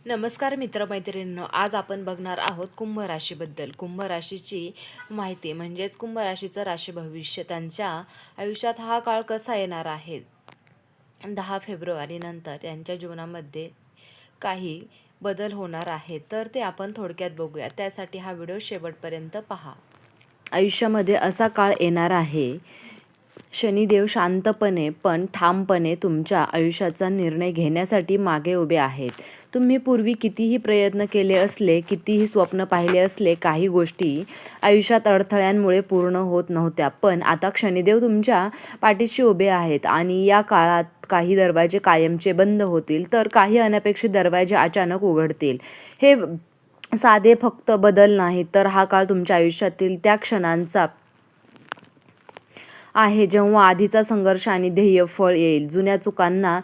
नमस्कार मित्रमैत्रिणींनो, आज आपण बघणार आहोत कुंभ राशीबद्दल. कुंभ राशीची माहिती म्हणजेच कुंभ राशीचं राशी भविष्य. त्यांच्या आयुष्यात हा काळ कसा येणार आहे. 10 फेब्रुवारी नंतर त्यांच्या जीवनामध्ये काही बदल होणार आहेत, तर ते आपण थोडक्यात बघूया. त्यासाठी हा व्हिडिओ शेवटपर्यंत पहा. आयुष्यामध्ये असा काळ येणार आहे, शनिदेव शांतपणे पण ठामपणे तुमच्या आयुष्याचा निर्णय घेण्यासाठी मागे उभे आहेत. तुम्ही पूर्वी कितीही प्रयत्न केले असले, कितीही स्वप्न पाहिले असले, काही गोष्टी आयुष्यात अडथळ्यांमुळे पूर्ण होत नव्हत्या, पण आता शनिदेव तुमच्या पाठीशी उभे आहेत आणि या काळात काही दरवाजे कायमचे बंद होतील, तर काही अनपेक्षित दरवाजे अचानक उघडतील. हे साधे फक्त बदल नाही, तर हा काळ तुमच्या आयुष्यातील त्या क्षणांचा आहे जेव्हा आधीचा संघर्ष आणि ध्येय फळ येईल. जुन्या चुकांना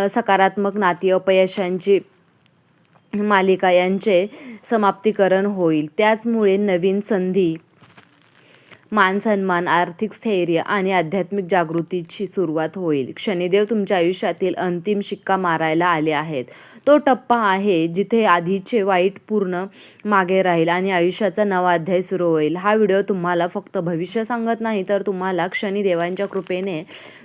सकारात्मक नाती, अपयशांची मालिका यांचे समाप्तीकरण होईल. त्याचमुळे नवीन संधी, मानसन्मान, आर्थिक स्थैर्य आणि आध्यात्मिक जागृतीची सुरुवात होईल. शनिदेव तुमच्या आयुष्यातील अंतिम शिक्का मारायला आले आहेत. तो टप्पा आहे जिथे आधीचे वाईट पूर्ण मागे राहील आणि आयुष्याचा नवा अध्याय सुरू होईल. हा व्हिडिओ तुम्हाला फक्त भविष्य सांगत नाही, तर तुम्हाला शनिदेवांच्या कृपेने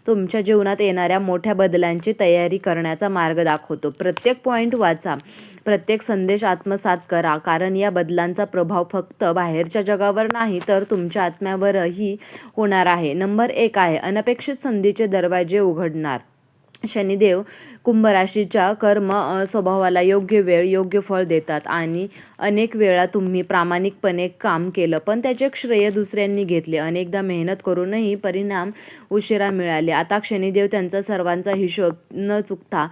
तुमच्या जीवनात येणाऱ्या मोठ्या बदलांची तयारी करण्याचा मार्ग दाखवतो. प्रत्येक पॉईंट वाचा, प्रत्येक संदेश आत्मसात करा, कारण या बदलांचा प्रभाव फक्त बाहेरच्या जगावर नाही, तर तुमच्या आत्म्यावरही होणार आहे. नंबर 1 आहे अनपेक्षित संधीचे दरवाजे उघडणार. शनिदेव कुंभ राशीच्या कर्म स्वभावाला योग्य वेळ योग्य फळ देतात आणि अनेक वेळा तुम्ही प्रामाणिकपणे काम केलं, पण त्याचे श्रेय दुसऱ्यांनी घेतले. अनेकदा मेहनत करूनही परिणाम उशिरा मिळाले. आता शनिदेव त्यांचा सर्वांचा हिशोब न चुकता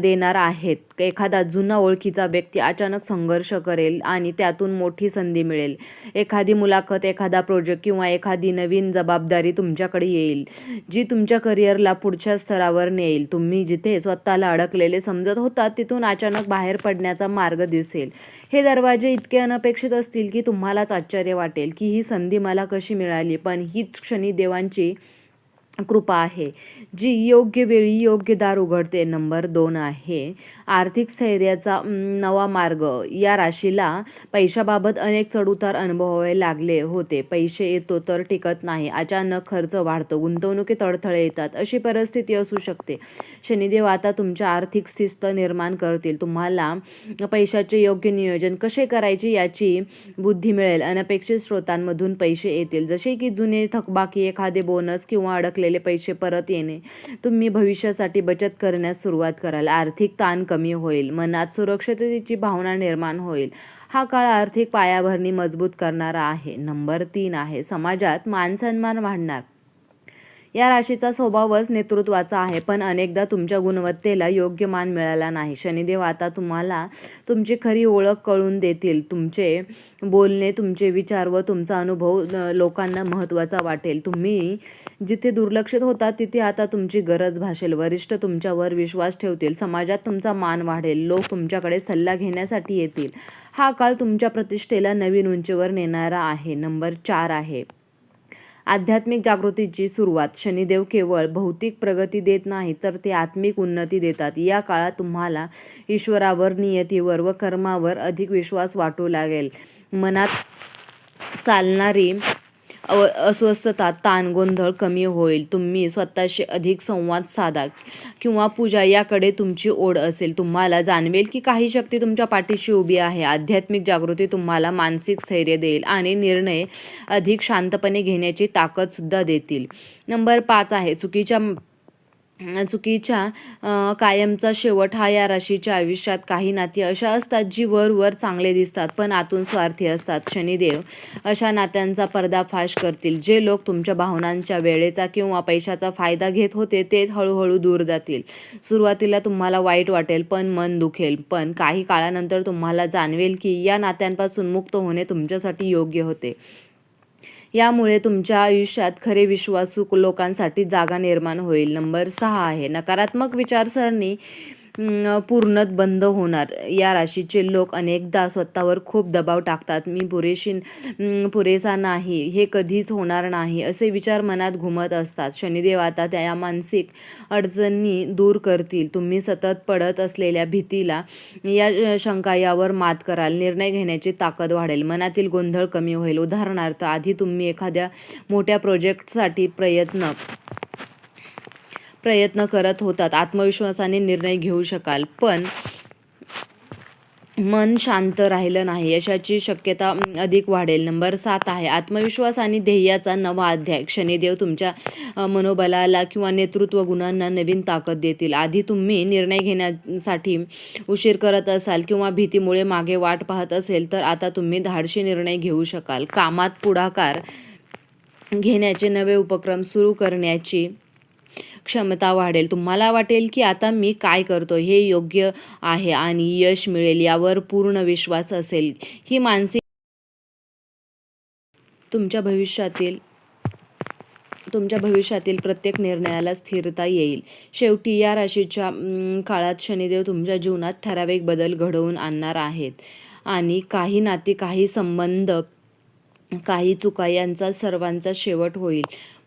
देणार आहेत. एखादा जुना ओळखीचा व्यक्ती अचानक संघर्ष करेल आणि त्यातून मोठी संधी मिळेल. एखादी मुलाखत, एखादा प्रोजेक्ट किंवा एखादी नवीन जबाबदारी तुमच्याकडे येईल, जी तुमच्या करिअरला पुढच्या स्तरावर नेईल. तुम्ही जिथे स्वतःला अडकलेले समजत होता, तिथून अचानक बाहेर पडण्याचा मार्ग दिसेल. हे दरवाजे इतके अनपेक्षित असतील की तुम्हालाच आश्चर्य वाटेल की ही संधी मला कशी मिळाली, पण हीच शनिदेवांची कृपा आहे, जी योग्य वेळी योग्य दार उघडते. नंबर 2 आहे आर्थिक स्थैर्याचा नवा मार्ग. या राशीला पैशाबाबत अनेक चढउतार अनुभवावे लागले होते. पैसे येतो तर टिकत नाही, अचानक खर्च वाढतो, गुंतवणुकीत अडथळे येतात, अशी परिस्थिती असू शकते. शनिदेव आता तुमच्या आर्थिक शिस्त निर्माण करतील. तुम्हाला पैशाचे योग्य नियोजन कसे करायचे याची बुद्धी मिळेल. अनपेक्षित स्रोतांमधून पैसे येतील, जसे की जुने थकबाकी, एखादे बोनस किंवा अडकलेले पैसे परत येणे. तुम्ही भविष्यासाठी बचत करण्यास सुरुवात कराल. आर्थिक ताण कमी होईल, मनात सुरक्षिततेची भावना निर्माण होईल. हा काळ आर्थिक पायाभरणी मजबूत करणारा आहे. नंबर 3 आहे समाजात मानसन्मान वाढणार. या राशीचा स्वभावच नेतृत्वाचा आहे, पण अनेकदा तुमच्या गुणवत्तेला योग्य मान मिळाला नाही. शनिदेव आता तुम्हाला तुमची खरी ओळख कळून देतील. तुमचे बोलणे, तुमचे विचार व तुमचा अनुभव लोकांना महत्त्वाचा वाटेल. तुम्ही जिथे दुर्लक्षित होता, तिथे आता तुमची गरज भासेल. वरिष्ठ तुमच्यावर विश्वास ठेवतील. समाजात तुमचा मान वाढेल. लोक तुमच्याकडे सल्ला घेण्यासाठी येतील. हा काळ तुमच्या प्रतिष्ठेला नवीन उंचीवर नेणारा आहे. नंबर 4 आहे आध्यात्मिक जागृतीची सुरुवात. शनिदेव केवळ भौतिक प्रगती देत नाहीत, तर ते आत्मिक उन्नती देतात. या काळात तुम्हाला ईश्वरावर, नियतीवर व कर्मावर अधिक विश्वास वाटू लागेल. मनात चालणारी अस्वस्थता, ताण, गोंधळ कमी होईल. तुम्ही स्वतःशी अधिक संवाद साधा किंवा पूजा याकडे तुमची ओढ असेल. तुम्हाला जाणवेल की काही शक्ती तुमच्या पाठीशी उभी आहे. आध्यात्मिक जागृती तुम्हाला मानसिक स्थैर्य देईल आणि निर्णय अधिक शांतपणे घेण्याची ताकद सुद्धा देतील. नंबर 5 आहे चुकीच्या कायमचा शेवट. हा या राशीच्या आयुष्यात काही नाती अशा असतात जी वरवर चांगले दिसतात, पण आतून स्वार्थी असतात. शनिदेव अशा नात्यांचा पर्दाफाश करतील. जे लोक तुमच्या भावनांच्या, वेळेचा किंवा पैशाचा फायदा घेत होते, ते हळूहळू दूर जातील. सुरुवातीला तुम्हाला वाईट वाटेल, पण मन दुखेल, पण काही काळानंतर तुम्हाला जाणवेल की या नात्यांपासून मुक्त होणे तुमच्यासाठी योग्य होते. यामुळे तुमच्या आयुष्यात खरे विश्वासू लोकांसाठी जागा निर्माण होईल. नंबर 6 आहे नकारात्मक विचारसरणी पूर्णत बंद होणार. या राशीचे लोक अनेकदा स्वतःवर खूप दबाव टाकतात. मी पुरेसा नाही, हे कधीच होणार नाही, असे विचार मनात घुमत असतात. शनिदेव आता त्या मानसिक अडचणी दूर करतील. तुम्ही सतत पडत असलेल्या भीतीला, या शंका यावर मात कराल. निर्णय घेण्याची ताकद वाढेल. मनातील गोंधळ कमी होईल. उदाहरणार्थ, आधी तुम्ही एखाद्या मोठ्या प्रोजेक्टसाठी प्रयत्न करत होतात. आत्मविश्वासाने निर्णय घेऊ शकाल, पण मन शांत राहिलं नाही. यशाची शक्यता अधिक वाढेल. नंबर 7 आहे आत्मविश्वास आणि ध्येयाचा नवा अध्याय. शनिदेव तुमच्या मनोबलाला किंवा नेतृत्व गुणांना नवीन ताकद देतील. आधी तुम्ही निर्णय घेण्यासाठी उशीर करत असाल किंवा भीतीमुळे मागे वाट पाहत असेल, तर आता तुम्ही धाडसी निर्णय घेऊ शकाल. कामात पुढाकार घेण्याचे, नवे उपक्रम सुरू करण्याची क्षमता वाढेल. तुम्हाला वाटेल की आता मी काय करतो हे योग्य आहे आणि यश मिळेल यावर पूर्ण विश्वास असेल. ही मानसिक तुमच्या भविष्यातील प्रत्येक निर्णयाला स्थिरता येईल. शेवटी या राशीच्या काळात शनिदेव तुमच्या जीवनात ठराविक बदल घडवून आणणार आहेत आणि काही नाती, काही संबंध, काही चुका यांचा सर्वांचा शेवट होईल.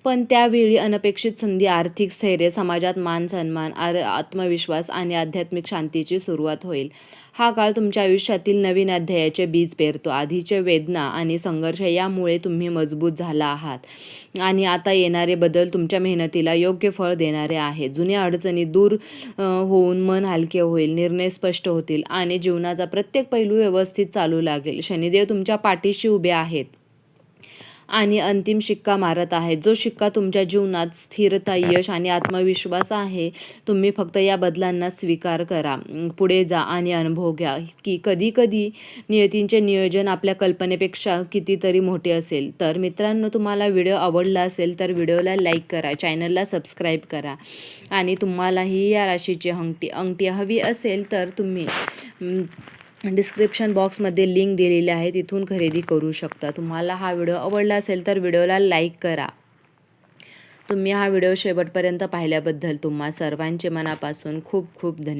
पण त्यावेळी अनपेक्षित संधी, आर्थिक स्थैर्य, समाजात मान सन्मान, आत्मविश्वास आणि आध्यात्मिक शांतीची सुरुवात होईल. हा काळ तुमच्या आयुष्यातील नवीन अध्यायाचे बीज पेरतो. आधीचे वेदना आणि संघर्ष यामुळे तुम्ही मजबूत झाला आहात आणि आता येणारे बदल तुमच्या मेहनतीला योग्य फळ देणारे आहेत. जुन्या अडचणी दूर होऊन मन हलके होईल, निर्णय स्पष्ट होतील आणि जीवनाचा प्रत्येक पैलू व्यवस्थित चालू लागेल. शनिदेव तुमच्या पाठीशी उभे आहेत आणि अंतिम शिक्का मारत आहेत. जो शिक्का तुमच्या जीवनात स्थिरता, यश आणि आत्मविश्वास आहे. तुम्ही फक्त या बदलांना स्वीकार करा, पुढे जा आणि अनुभव घ्या की कधी नियतींचे नियोजन आपल्या कल्पनेपेक्षा कितीतरी मोठे असेल. तर मित्रांनो, तुम्हाला व्हिडिओ आवडला असेल तर व्हिडिओला लाईक करा, चॅनलला सबस्क्राईब करा आणि तुम्हालाही या राशीची अंगठी हवी असेल तर तुम्ही डिस्क्रिप्शन बॉक्समध्ये लिंक दिलेली आहे, तिथून खरेदी करू शकता. तुम्हाला हा व्हिडिओ आवडला असेल तर व्हिडिओला लाईक करा. तुम्ही हा व्हिडिओ शेवटपर्यंत पाहिल्याबद्दल तुम्हा सर्वांचे मनापासून खूप खूप धन्यवाद.